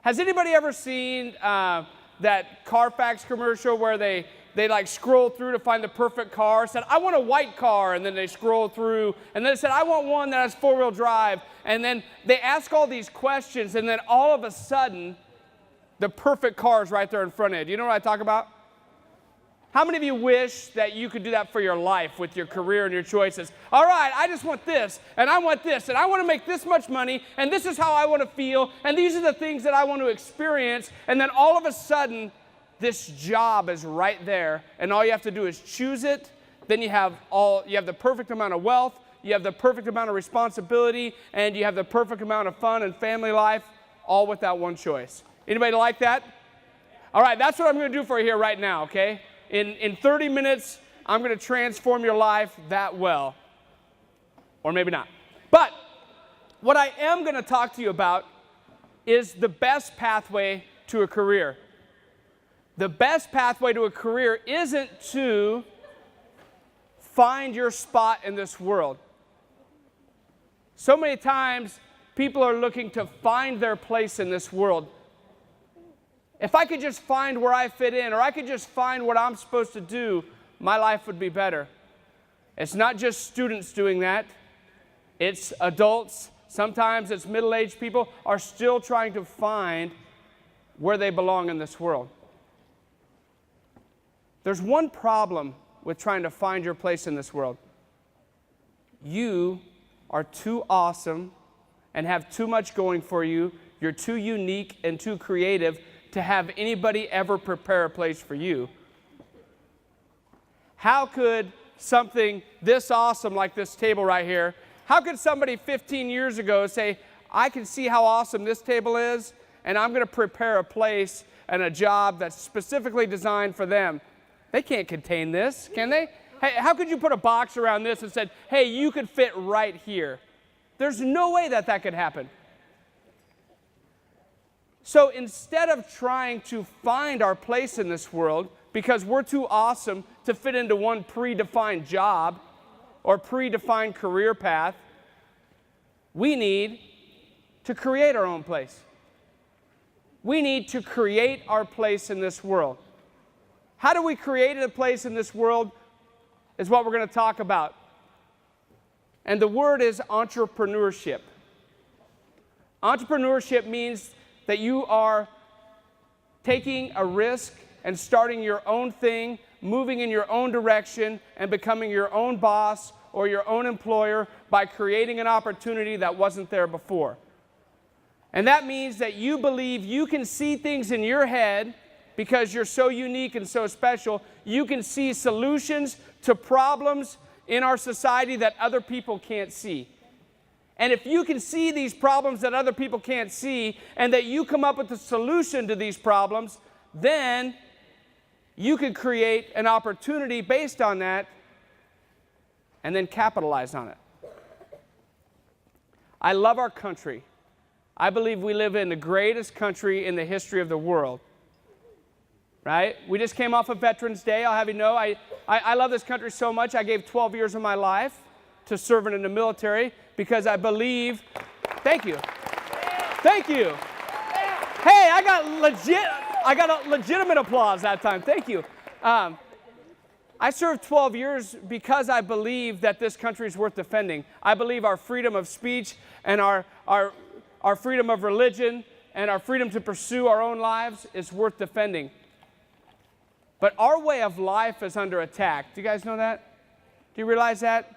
Has anybody ever seen that Carfax commercial where they like scroll through to find the perfect car? Said, I want a white car, and then they scroll through, and then it said, I want one that has 4-wheel drive, and then they ask all these questions, and then all of a sudden, the perfect car is right there in front of you. Do you know what I talk about? How many of you wish that you could do that for your life with your career and your choices? All right, I just want this, and I want this, and I want to make this much money, and this is how I want to feel, and these are the things that I want to experience, and then all of a sudden, this job is right there, and all you have to do is choose it. Then you have the perfect amount of wealth, you have the perfect amount of responsibility, and you have the perfect amount of fun and family life, all with that one choice. Anybody like that? All right, that's what I'm going to do for you here right now, okay? In 30 minutes, I'm going to transform your life that well. Or maybe not. But what I am going to talk to you about is the best pathway to a career. The best pathway to a career isn't to find your spot in this world. So many times, people are looking to find their place in this world. If I could just find where I fit in, or I could just find what I'm supposed to do, my life would be better. It's not just students doing that. It's adults. Sometimes it's middle-aged people are still trying to find where they belong in this world. There's one problem with trying to find your place in this world. You are too awesome and have too much going for you. You're too unique and too creative to have anybody ever prepare a place for you. How could something this awesome like this table right here, how could somebody 15 years ago say, I can see how awesome this table is, and I'm going to prepare a place and a job that's specifically designed for them? They can't contain this, can they? Hey, how could you put a box around this and said, hey, you could fit right here? There's no way that could happen. So instead of trying to find our place in this world because we're too awesome to fit into one predefined job or predefined career path, we need to create our own place. We need to create our place in this world. How do we create a place in this world is what we're going to talk about. And the word is entrepreneurship. Entrepreneurship means that you are taking a risk and starting your own thing, moving in your own direction, and becoming your own boss or your own employer by creating an opportunity that wasn't there before. And that means that you believe you can see things in your head because you're so unique and so special. You can see solutions to problems in our society that other people can't see. And if you can see these problems that other people can't see, and that you come up with a solution to these problems, then you can create an opportunity based on that and then capitalize on it. I love our country. I believe we live in the greatest country in the history of the world. Right? We just came off of Veterans Day. I'll have you know, I love this country so much. I gave 12 years of my life to serving in the military because I believe, thank you. Thank you. Hey, I got a legitimate applause that time. Thank you. I served 12 years because I believe that this country is worth defending. I believe our freedom of speech and our freedom of religion and our freedom to pursue our own lives is worth defending. But our way of life is under attack. Do you guys know that? Do you realize that?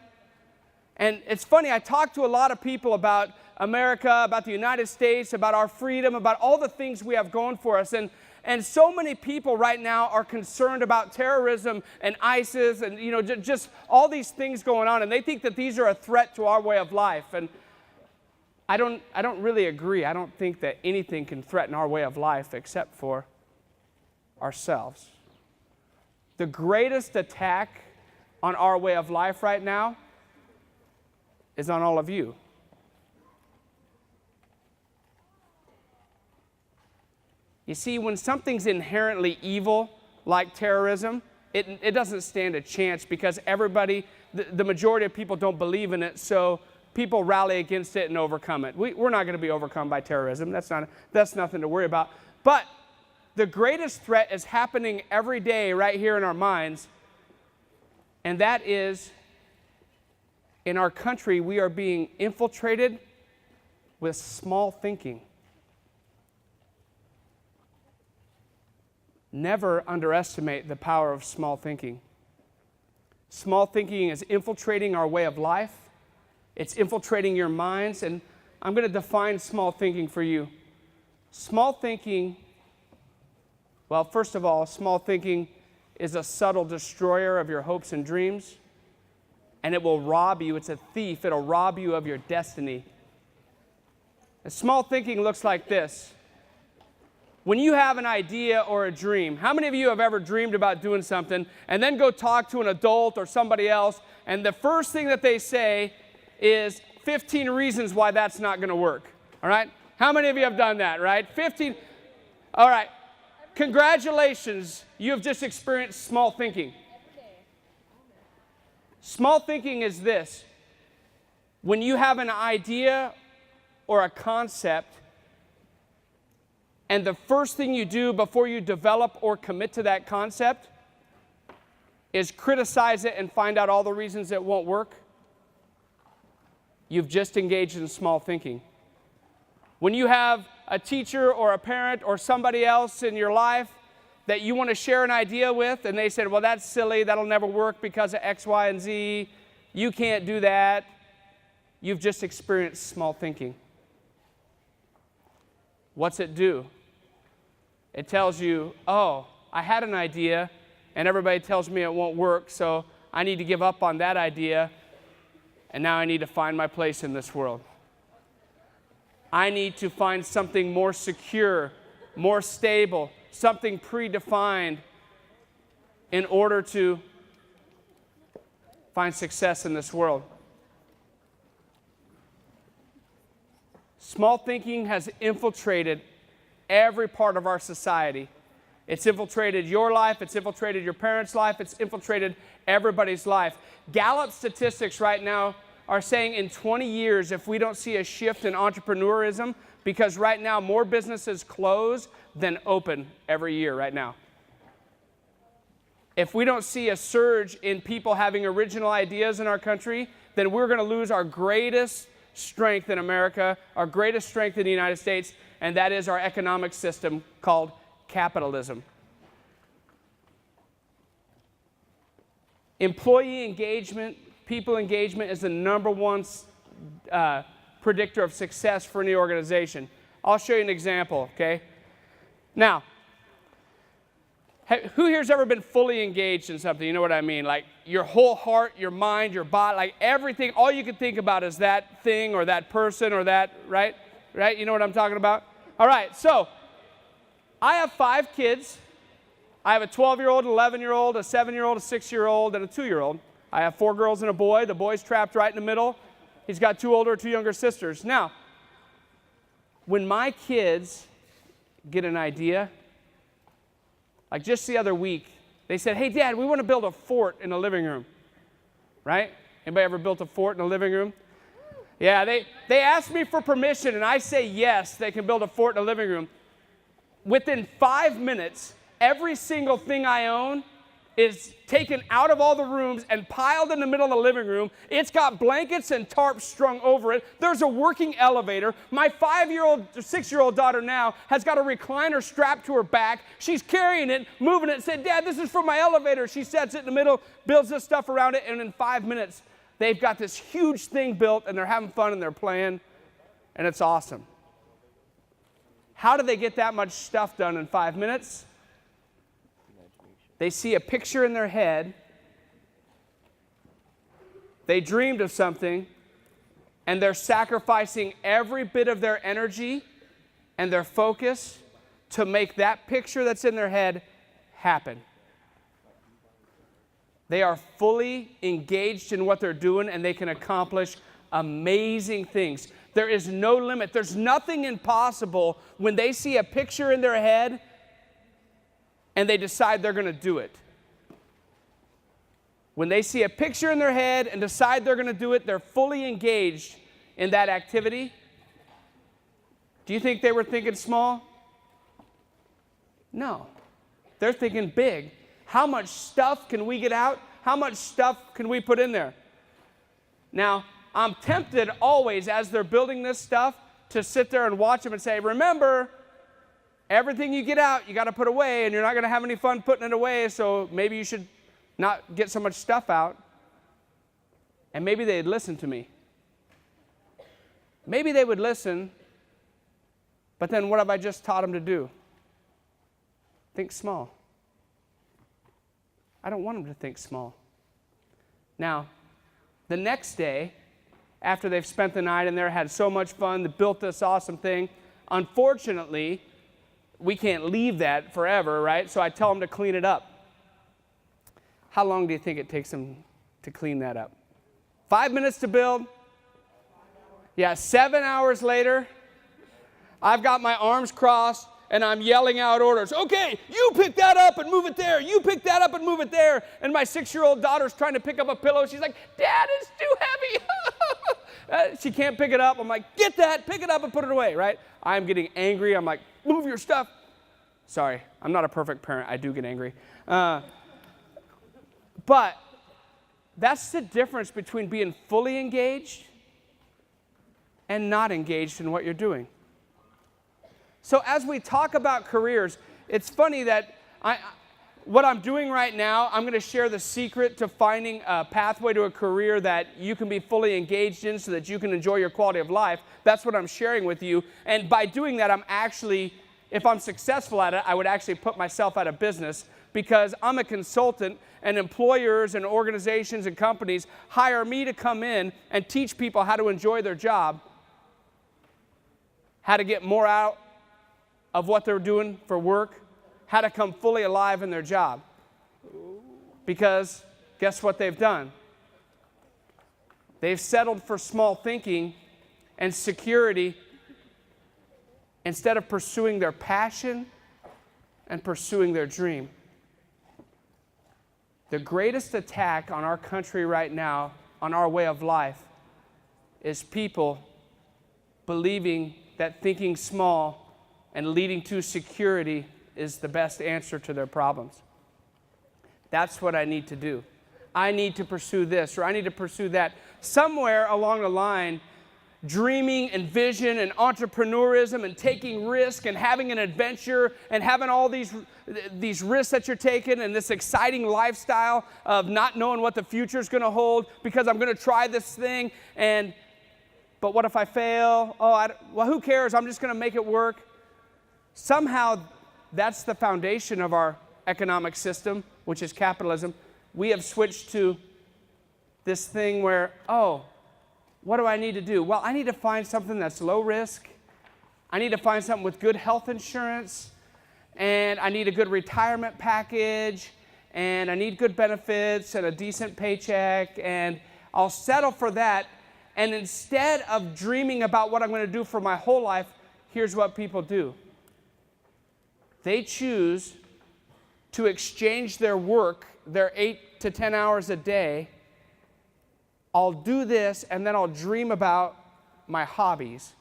And it's funny, I talk to a lot of people about America, about the United States, about our freedom, about all the things we have going for us. And so many people right now are concerned about terrorism and ISIS and just all these things going on. And they think that these are a threat to our way of life. And I don't really agree. I don't think that anything can threaten our way of life except for ourselves. The greatest attack on our way of life right now is on all of you. You see, when something's inherently evil, like terrorism, it doesn't stand a chance because everybody, the majority of people don't believe in it, so people rally against it and overcome it. We're not going to be overcome by terrorism. That's nothing to worry about. But the greatest threat is happening every day right here in our minds, and that is, in our country, we are being infiltrated with small thinking. Never underestimate the power of small thinking. Small thinking is infiltrating our way of life. It's infiltrating your minds, and I'm going to define small thinking for you. Small thinking, well, first of all, small thinking is a subtle destroyer of your hopes and dreams, and it will rob you. It's a thief. It'll rob you of your destiny. And small thinking looks like this. When you have an idea or a dream, how many of you have ever dreamed about doing something and then go talk to an adult or somebody else, and the first thing that they say is 15 reasons why that's not going to work? All right? How many of you have done that, right? 15. All right. Congratulations. You have just experienced small thinking. Small thinking is this. When you have an idea or a concept, and the first thing you do before you develop or commit to that concept is criticize it and find out all the reasons it won't work, you've just engaged in small thinking. When you have a teacher or a parent or somebody else in your life that you want to share an idea with, and they said, well, that's silly, that'll never work because of X, Y, and Z, you can't do that, you've just experienced small thinking. What's it do? It tells you, oh, I had an idea, and everybody tells me it won't work, so I need to give up on that idea, and now I need to find my place in this world. I need to find something more secure, more stable, something predefined in order to find success in this world. Small thinking has infiltrated every part of our society. It's infiltrated your life, it's infiltrated your parents' life, it's infiltrated everybody's life. Gallup statistics right now are saying in 20 years, if we don't see a shift in entrepreneurism, because right now more businesses close than open every year right now. If we don't see a surge in people having original ideas in our country, then we're going to lose our greatest strength in America, our greatest strength in the United States, and that is our economic system called capitalism. Employee engagement, people engagement is the number one predictor of success for any organization. I'll show you an example, okay? Now, who here's ever been fully engaged in something? You know what I mean? Like your whole heart, your mind, your body, like everything, all you can think about is that thing or that person or that, right? Right? You know what I'm talking about? All right, so I have 5 kids. I have a 12-year-old, an 11-year-old, a 7-year-old, a 6-year-old, and a 2-year-old. I have 4 girls and a boy. The boy's trapped right in the middle. He's got 2 older, 2 younger sisters. Now, when my kids get an idea, like just the other week, they said, hey, Dad, we want to build a fort in the living room. Right? Anybody ever built a fort in the living room? Yeah, they asked me for permission, and I say yes, they can build a fort in the living room. Within 5 minutes, every single thing I own is taken out of all the rooms and piled in the middle of the living room. It's got blankets and tarps strung over it. There's a working elevator. My 6-year-old daughter now has got a recliner strapped to her back. She's carrying it, moving it, said, Dad, this is for my elevator. She sets it in the middle, builds this stuff around it, and in 5 minutes, they've got this huge thing built, and they're having fun, and they're playing, and it's awesome. How do they get that much stuff done in 5 minutes? They see a picture in their head, they dreamed of something, and they're sacrificing every bit of their energy and their focus to make that picture that's in their head happen. They are fully engaged in what they're doing, and they can accomplish amazing things. There is no limit. There's nothing impossible when they see a picture in their head and they decide they're going to do it. When they see a picture in their head and decide they're going to do it, they're fully engaged in that activity? Do you think they were thinking small? No. They're thinking big. How much stuff can we get out? How much stuff can we put in there? Now, I'm tempted always as they're building this stuff to sit there and watch them and say, remember, everything you get out, you got to put away, and you're not going to have any fun putting it away, so maybe you should not get so much stuff out. And maybe they'd listen to me. Maybe they would listen, but then what have I just taught them to do? Think small. I don't want them to think small. Now, the next day, after they've spent the night in there, had so much fun, they built this awesome thing, unfortunately, we can't leave that forever, right? So I tell them to clean it up. How long do you think it takes them to clean that up? 5 minutes to build? Yeah, 7 hours later, I've got my arms crossed, and I'm yelling out orders. Okay, you pick that up and move it there. You pick that up and move it there. And my 6-year-old daughter's trying to pick up a pillow. She's like, Dad, it's too heavy. She can't pick it up. I'm like, get that, pick it up and put it away, right? I'm getting angry. I'm like, move your stuff. Sorry, I'm not a perfect parent. I do get angry. But that's the difference between being fully engaged and not engaged in what you're doing. So as we talk about careers, it's funny that what I'm doing right now, I'm going to share the secret to finding a pathway to a career that you can be fully engaged in so that you can enjoy your quality of life. That's what I'm sharing with you. And by doing that, I'm actually, if I'm successful at it, I would actually put myself out of business because I'm a consultant and employers and organizations and companies hire me to come in and teach people how to enjoy their job, how to get more out of what they're doing for work, how to come fully alive in their job. Because guess what they've done? They've settled for small thinking and security instead of pursuing their passion and pursuing their dream. The greatest attack on our country right now, on our way of life, is people believing that thinking small and leading to security is the best answer to their problems. That's what I need to do. I need to pursue this, or I need to pursue that. Somewhere along the line, dreaming and vision and entrepreneurism and taking risk and having an adventure and having all these risks that you're taking and this exciting lifestyle of not knowing what the future is going to hold because I'm going to try this thing, but what if I fail? Well, who cares? I'm just going to make it work. Somehow, that's the foundation of our economic system, which is capitalism. We have switched to this thing where, what do I need to do? Well, I need to find something that's low risk. I need to find something with good health insurance, and I need a good retirement package, and I need good benefits and a decent paycheck, and I'll settle for that. And instead of dreaming about what I'm going to do for my whole life, here's what people do. They choose to exchange their work, their 8 to 10 hours a day. I'll do this, and then I'll dream about my hobbies.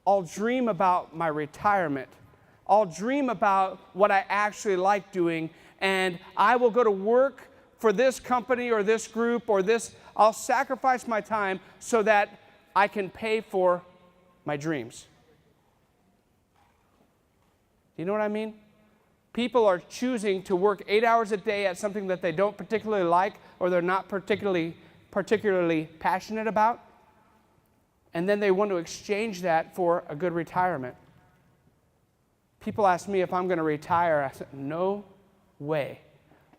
I'll dream about my retirement. I'll dream about what I actually like doing, and I will go to work for this company or this group or this. I'll sacrifice my time so that I can pay for my dreams. You know what I mean? People are choosing to work 8 hours a day at something that they don't particularly like or they're not particularly passionate about, and then they want to exchange that for a good retirement. People ask me if I'm going to retire. I said, no way.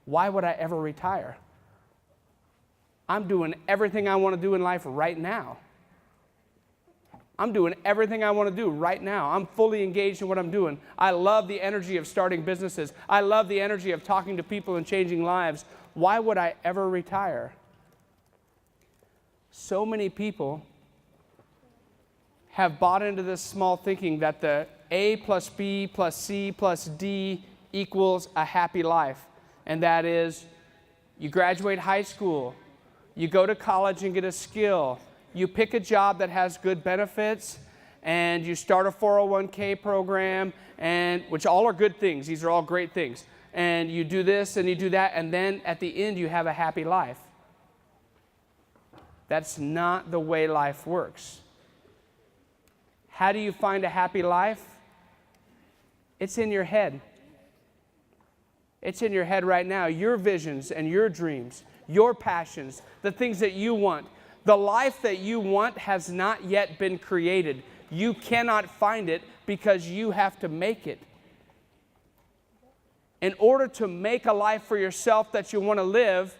Why would I ever retire? I'm doing everything I want to do in life right now. I'm doing everything I want to do right now. I'm fully engaged in what I'm doing. I love the energy of starting businesses. I love the energy of talking to people and changing lives. Why would I ever retire? So many people have bought into this small thinking that the A plus B plus C plus D equals a happy life. And that is, you graduate high school, you go to college and get a skill, You pick a job that has good benefits, and you start a 401k program, and which all are good things. These are all great things. And you do this and you do that, and then at the end you have a happy life. That's not the way life works. How do you find a happy life? It's in your head. It's in your head right now. Your visions and your dreams, your passions, the things that you want. The life that you want has not yet been created. You cannot find it because you have to make it. In order to make a life for yourself that you want to live,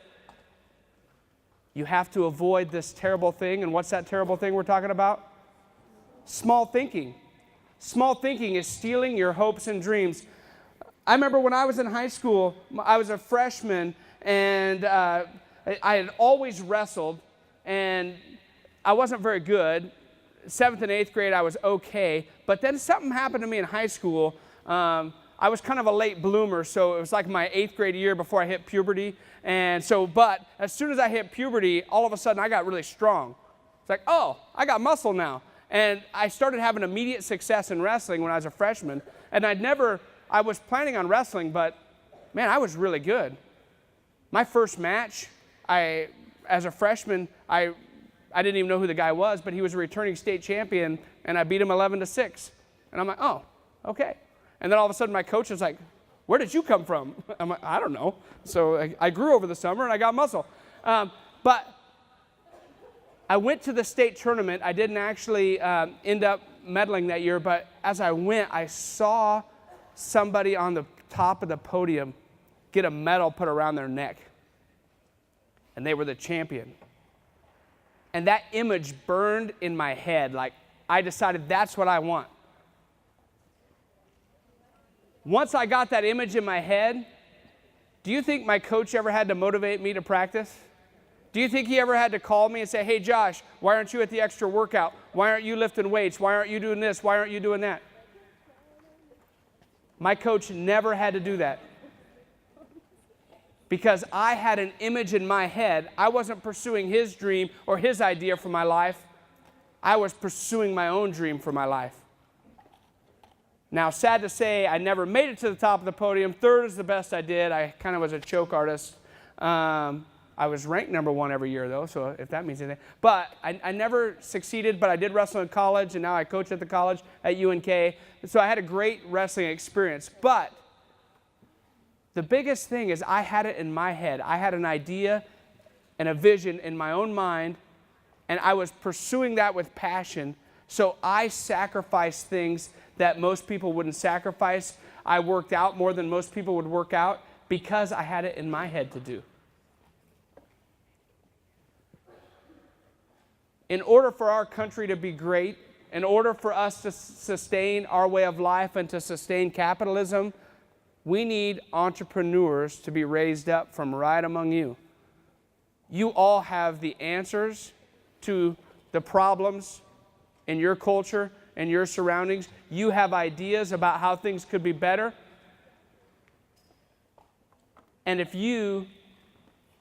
you have to avoid this terrible thing. And what's that terrible thing we're talking about? Small thinking. Small thinking is stealing your hopes and dreams. I remember when I was in high school, I was a freshman, and I had always wrestled, and I wasn't very good. 7th and 8th grade, I was okay, but then something happened to me in high school. I was kind of a late bloomer, so it was like my 8th grade year before I hit puberty. And so, but as soon as I hit puberty, all of a sudden I got really strong. It's like, oh, I got muscle now. And I started having immediate success in wrestling when I was a freshman. And I was planning on wrestling, but man, I was really good. My first match, as a freshman, I didn't even know who the guy was, but he was a returning state champion, and I beat him 11-6. And I'm like, oh, okay. And then all of a sudden my coach is like, where did you come from? I'm like, I don't know. So I grew over the summer and I got muscle. But I went to the state tournament. I didn't actually end up medaling that year, but as I went, I saw somebody on the top of the podium get a medal put around their neck. And they were the champion. And that image burned in my head. Like, I decided that's what I want. Once I got that image in my head, do you think my coach ever had to motivate me to practice? Do you think he ever had to call me and say, hey, Josh, why aren't you at the extra workout? Why aren't you lifting weights? Why aren't you doing this? Why aren't you doing that? My coach never had to do that. Because I had an image in my head. I wasn't pursuing his dream or his idea for my life. I was pursuing my own dream for my life. Now, sad to say, I never made it to the top of the podium. 3rd is the best I did. I kind of was a choke artist. I was ranked number 1 every year, though, so if that means anything. But I never succeeded, but I did wrestle in college, and now I coach at the college at UNK. So I had a great wrestling experience. But the biggest thing is I had it in my head. I had an idea and a vision in my own mind, and I was pursuing that with passion. So I sacrificed things that most people wouldn't sacrifice. I worked out more than most people would work out because I had it in my head to do. In order for our country to be great, in order for us to sustain our way of life and to sustain capitalism, we need entrepreneurs to be raised up from right among you. You all have the answers to the problems in your culture and your surroundings. You have ideas about how things could be better. And if you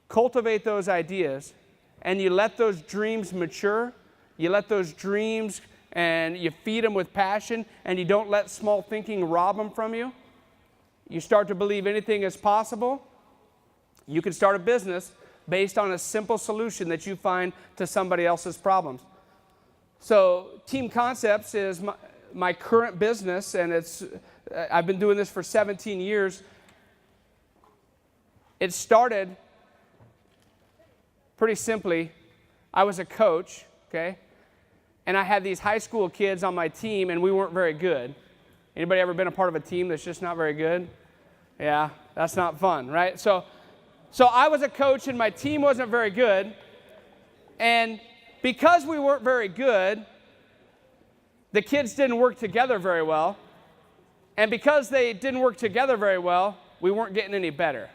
cultivate those ideas and you let those dreams mature, you let those dreams and you feed them with passion, and you don't let small thinking rob them from you, you start to believe anything is possible. You can start a business based on a simple solution that you find to somebody else's problems. So Team Concepts is my current business, and I've been doing this for 17 years. It started pretty simply. I was a coach, okay? And I had these high school kids on my team, and we weren't very good. Anybody ever been a part of a team that's just not very good? Yeah, that's not fun, right? So I was a coach, and my team wasn't very good. And because we weren't very good, the kids didn't work together very well. And because they didn't work together very well, we weren't getting any better.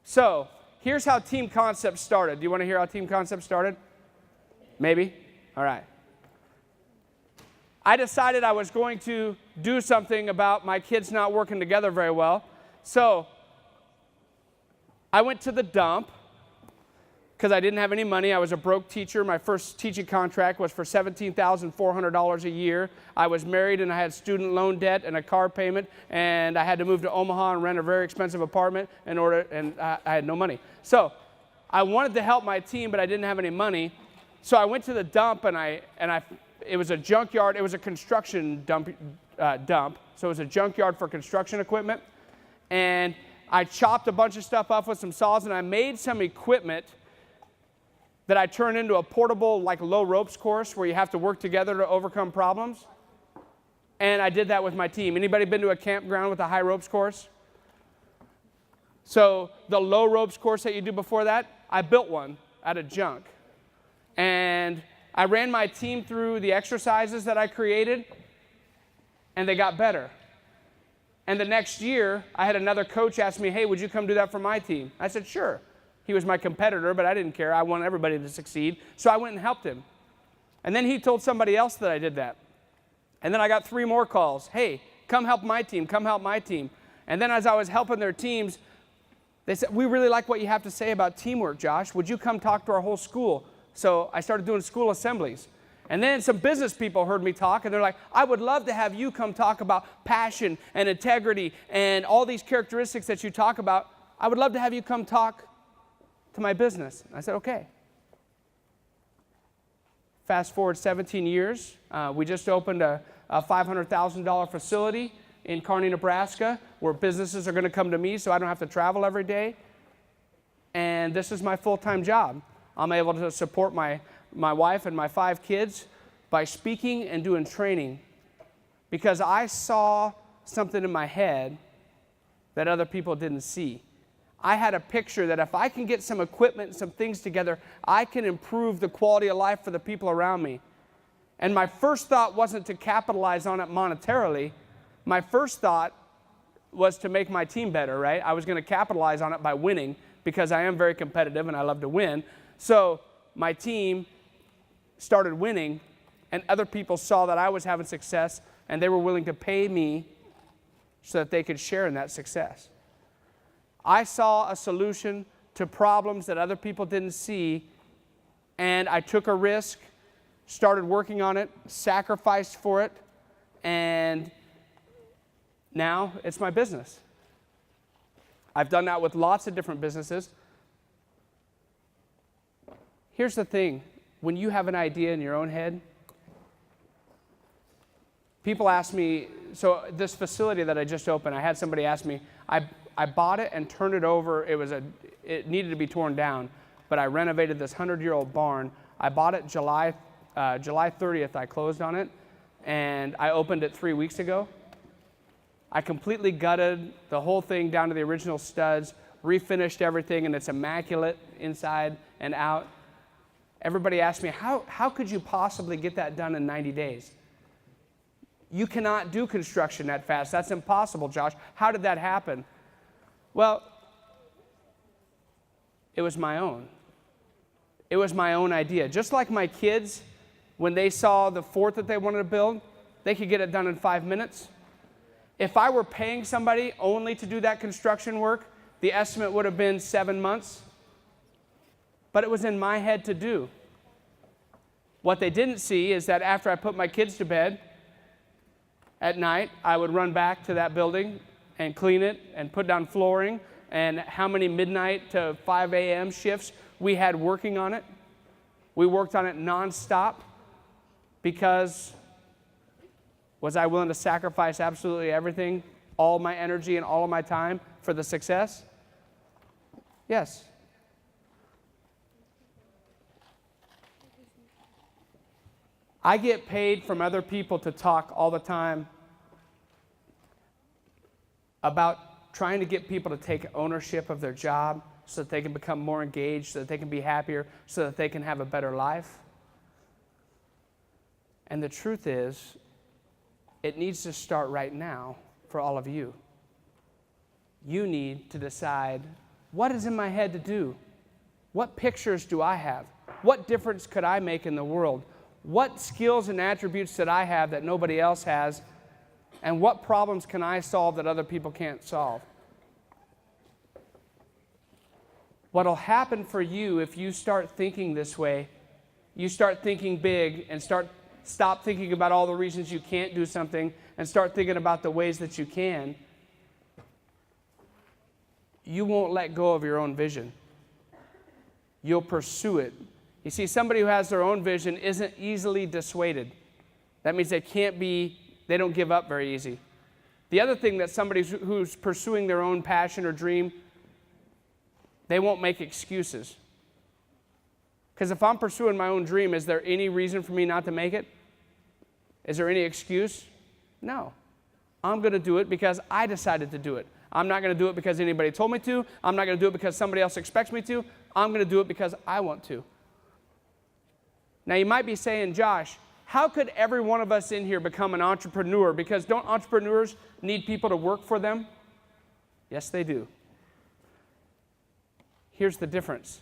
So here's how Team Concept started. Do you want to hear how Team Concept started? Maybe? All right. I decided I was going to do something about my kids not working together very well. So I went to the dump, because I didn't have any money. I was a broke teacher. My first teaching contract was for $17,400 a year. I was married and I had student loan debt and a car payment, and I had to move to Omaha and rent a very expensive apartment and I had no money. So I wanted to help my team, but I didn't have any money. So I went to the dump, and it was a junkyard. It was a construction dump. So it was a junkyard for construction equipment. And I chopped a bunch of stuff up with some saws, and I made some equipment that I turned into a portable, like, low ropes course where you have to work together to overcome problems. And I did that with my team. Anybody been to a campground with a high ropes course? So the low ropes course that you do before that, I built one out of junk. And I ran my team through the exercises that I created, and they got better. And the next year, I had another coach ask me, hey, would you come do that for my team? I said, sure. He was my competitor, but I didn't care. I want everybody to succeed. So I went and helped him. And then he told somebody else that I did that. And then I got 3 more calls. Hey, come help my team. Come help my team. And then as I was helping their teams, they said, we really like what you have to say about teamwork, Josh. Would you come talk to our whole school? So I started doing school assemblies. And then some business people heard me talk, and they're like, I would love to have you come talk about passion and integrity and all these characteristics that you talk about. I would love to have you come talk to my business. I said, okay. Fast forward 17 years. We just opened a $500,000 facility in Kearney, Nebraska, where businesses are going to come to me so I don't have to travel every day. And this is my full-time job. I'm able to support my wife and my 5 kids by speaking and doing training because I saw something in my head that other people didn't see. I had a picture that if I can get some equipment and some things together, I can improve the quality of life for the people around me. And my first thought wasn't to capitalize on it monetarily. My first thought was to make my team better, right? I was going to capitalize on it by winning because I am very competitive and I love to win. So my team started winning, and other people saw that I was having success, and they were willing to pay me so that they could share in that success. I saw a solution to problems that other people didn't see, and I took a risk, started working on it, sacrificed for it, and now it's my business. I've done that with lots of different businesses. Here's the thing. When you have an idea in your own head, people ask me, so this facility that I just opened, I had somebody ask me, I bought it and turned it over. It needed to be torn down, but I renovated this 100-year-old barn. I bought it July 30th, I closed on it, and I opened it 3 weeks ago. I completely gutted the whole thing down to the original studs, refinished everything, and it's immaculate inside and out. Everybody asked me, how could you possibly get that done in 90 days? You cannot do construction that fast. That's impossible, Josh. How did that happen? Well, it was my own. It was my own idea. Just like my kids, when they saw the fort that they wanted to build, they could get it done in 5 minutes. If I were paying somebody only to do that construction work, the estimate would have been 7 months. But it was in my head to do. What they didn't see is that after I put my kids to bed at night, I would run back to that building and clean it and put down flooring, and how many midnight to 5 a.m. shifts we had working on it. We worked on it nonstop because was I willing to sacrifice absolutely everything, all my energy and all of my time for the success? Yes. I get paid from other people to talk all the time about trying to get people to take ownership of their job so that they can become more engaged, so that they can be happier, so that they can have a better life. And the truth is, it needs to start right now for all of you. You need to decide, what is in my head to do? What pictures do I have? What difference could I make in the world? What skills and attributes that I have that nobody else has? And what problems can I solve that other people can't solve? What'll happen for you if you start thinking this way, you start thinking big and stop thinking about all the reasons you can't do something and start thinking about the ways that you can, you won't let go of your own vision. You'll pursue it. You see, somebody who has their own vision isn't easily dissuaded. That means they don't give up very easy. The other thing that somebody who's pursuing their own passion or dream, they won't make excuses. Because if I'm pursuing my own dream, is there any reason for me not to make it? Is there any excuse? No. I'm going to do it because I decided to do it. I'm not going to do it because anybody told me to. I'm not going to do it because somebody else expects me to. I'm going to do it because I want to. Now, you might be saying, Josh, how could every one of us in here become an entrepreneur? Because don't entrepreneurs need people to work for them? Yes, they do. Here's the difference.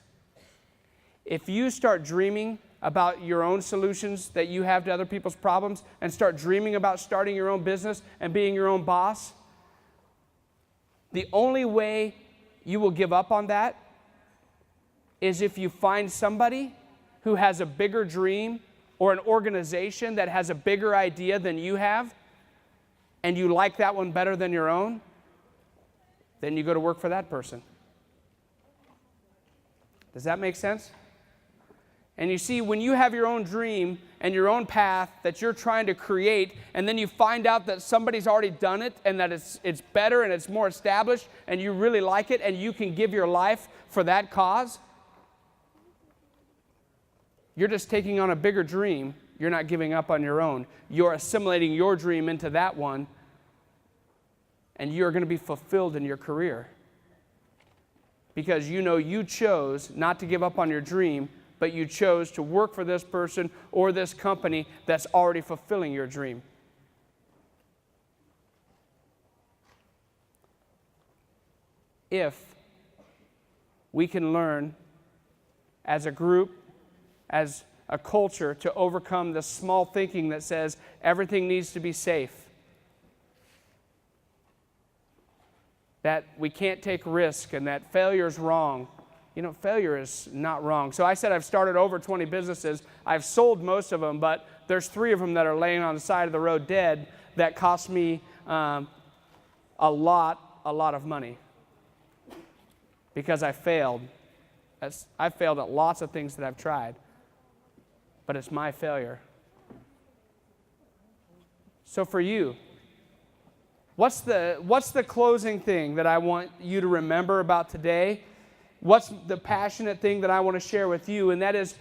If you start dreaming about your own solutions that you have to other people's problems and start dreaming about starting your own business and being your own boss, the only way you will give up on that is if you find somebody who has a bigger dream or an organization that has a bigger idea than you have, and you like that one better than your own, then you go to work for that person. Does that make sense? And you see, when you have your own dream and your own path that you're trying to create, and then you find out that somebody's already done it and that it's better and it's more established and you really like it and you can give your life for that cause, you're just taking on a bigger dream. You're not giving up on your own. You're assimilating your dream into that one, and you're going to be fulfilled in your career. Because you know you chose not to give up on your dream, but you chose to work for this person or this company that's already fulfilling your dream. If we can learn as a group, as a culture, to overcome the small thinking that says everything needs to be safe, that we can't take risk, and that failure is wrong. You know, failure is not wrong. So I said I've started over 20 businesses. I've sold most of them, but there's 3 of them that are laying on the side of the road dead that cost me a lot of money because I failed. I failed at lots of things that I've tried, but it's my failure. So for you, what's the closing thing that I want you to remember about today? What's the passionate thing that I want to share with you? And that is,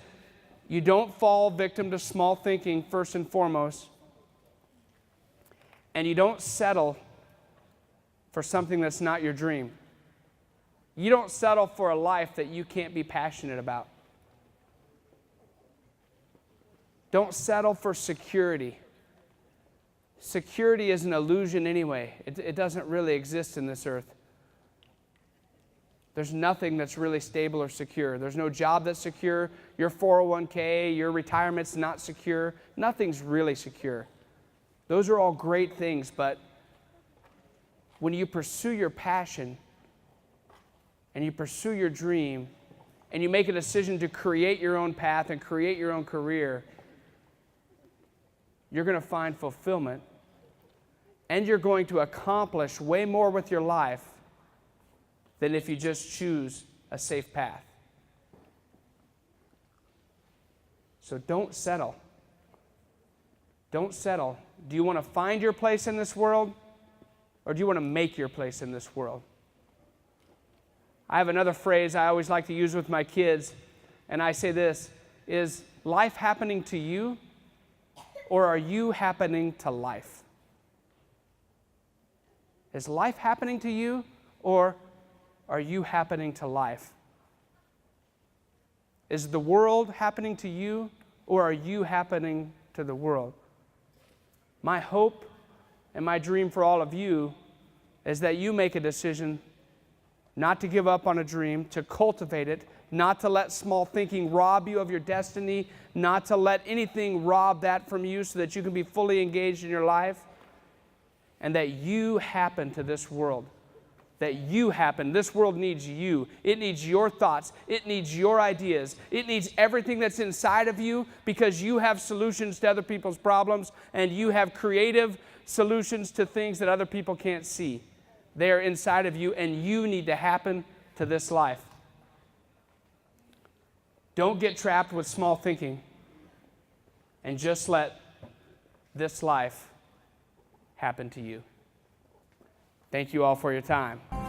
you don't fall victim to small thinking, first and foremost. And you don't settle for something that's not your dream. You don't settle for a life that you can't be passionate about. Don't settle for security. Security is an illusion anyway. It doesn't really exist in this earth. There's nothing that's really stable or secure. There's no job that's secure. Your 401k, your retirement's not secure. Nothing's really secure. Those are all great things, but when you pursue your passion and you pursue your dream and you make a decision to create your own path and create your own career, you're going to find fulfillment, and you're going to accomplish way more with your life than if you just choose a safe path. So don't settle. Don't settle. Do you want to find your place in this world, or do you want to make your place in this world? I have another phrase I always like to use with my kids, and I say this: is life happening to you, or are you happening to life? Is life happening to you, or are you happening to life? Is the world happening to you, or are you happening to the world? My hope and my dream for all of you is that you make a decision not to give up on a dream, to cultivate it, not to let small thinking rob you of your destiny, not to let anything rob that from you so that you can be fully engaged in your life, and that you happen to this world, that you happen. This world needs you. It needs your thoughts. It needs your ideas. It needs everything that's inside of you, because you have solutions to other people's problems, and you have creative solutions to things that other people can't see. They are inside of you, and you need to happen to this life. Don't get trapped with small thinking, and just let this life happen to you. Thank you all for your time.